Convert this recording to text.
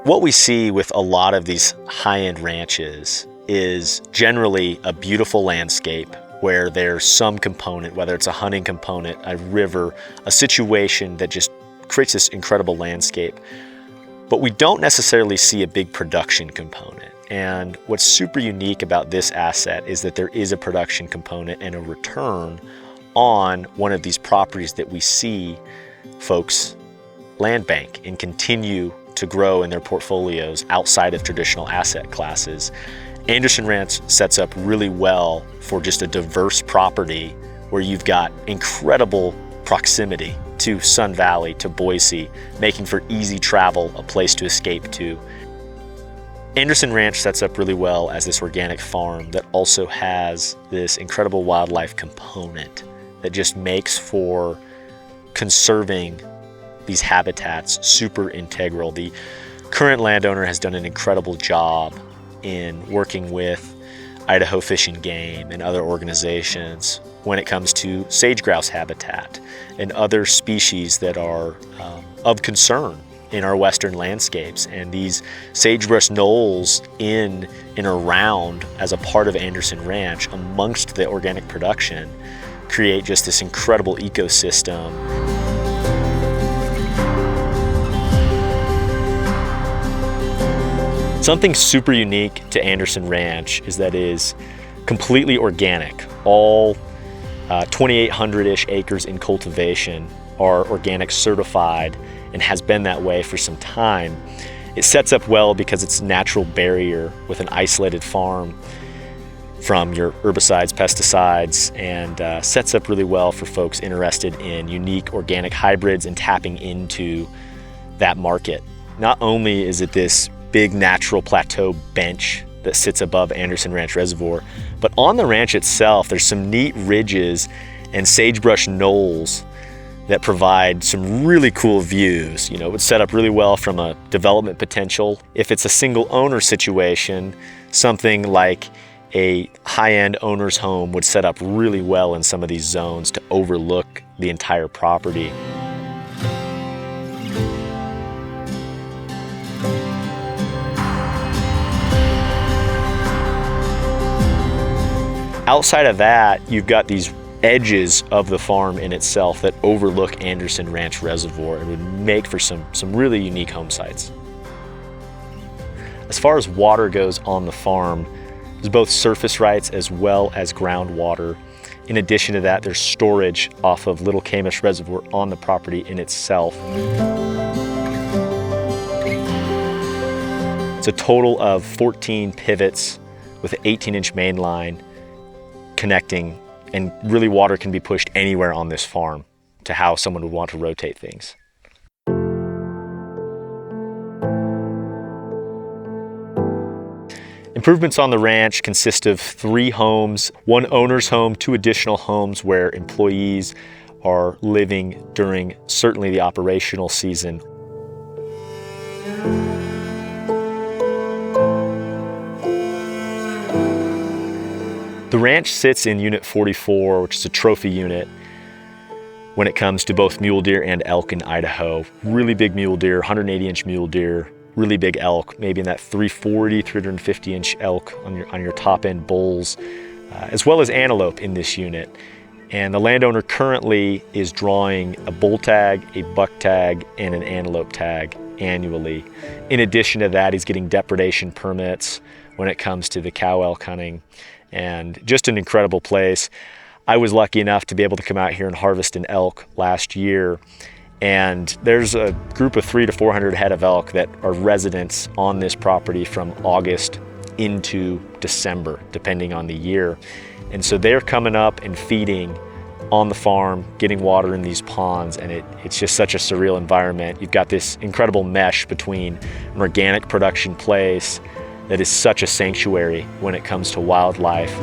What we see with a lot of these high-end ranches is generally a beautiful landscape where there's some component, whether it's a hunting component, a river, a situation that just creates this incredible landscape. But we don't necessarily see a big production component. And what's super unique about this asset is that there is a production component and a return on one of these properties that we see folks land bank and continue to grow in their portfolios outside of traditional asset classes. Anderson Ranch sets up really well for just a diverse property where you've got incredible proximity to Sun Valley, to Boise, making for easy travel, a place to escape to. Anderson Ranch sets up really well as this organic farm that also has this incredible wildlife component that just makes for conserving these habitats super integral. The current landowner has done an incredible job in working with Idaho Fish and Game and other organizations when it comes to sage grouse habitat and other species that are of concern in our western landscapes. And these sagebrush knolls in and around as a part of Anderson Ranch amongst the organic production create just this incredible ecosystem. Something super unique to Anderson Ranch is that it is completely organic. All 2,800-ish acres in cultivation are organic certified and has been that way for some time. It sets up well because it's a natural barrier with an isolated farm from your herbicides, pesticides, and sets up really well for folks interested in unique organic hybrids and tapping into that market. Not only is it this big natural plateau bench that sits above Anderson Ranch Reservoir, but on the ranch itself, there's some neat ridges and sagebrush knolls that provide some really cool views. You know, it would set up really well from a development potential. If it's a single owner situation, something like a high-end owner's home would set up really well in some of these zones to overlook the entire property. Outside of that, you've got these edges of the farm in itself that overlook Anderson Ranch Reservoir and would make for some really unique home sites. As far as water goes on the farm, there's both surface rights as well as groundwater. In addition to that, there's storage off of Little Camish Reservoir on the property in itself. It's a total of 14 pivots with an 18-inch main line connecting, and really water can be pushed anywhere on this farm to how someone would want to rotate things. Improvements on the ranch consist of 3 homes, 1 owner's home, 2 additional homes where employees are living during certainly the operational season. The ranch sits in Unit 44, which is a trophy unit when it comes to both mule deer and elk in Idaho. Really big mule deer, 180-inch mule deer, really big elk, maybe in that 340, 350-inch elk on your top-end bulls, as well as antelope in this unit. And the landowner currently is drawing a bull tag, a buck tag, and an antelope tag annually. In addition to that, he's getting depredation permits when it comes to the cow elk hunting. And just an incredible place. I was lucky enough to be able to come out here and harvest an elk last year. And there's a group of 300 to 400 head of elk that are residents on this property from August into December, depending on the year. And so they're coming up and feeding on the farm, getting water in these ponds, and it's just such a surreal environment. You've got this incredible mesh between an organic production place that is such a sanctuary when it comes to wildlife.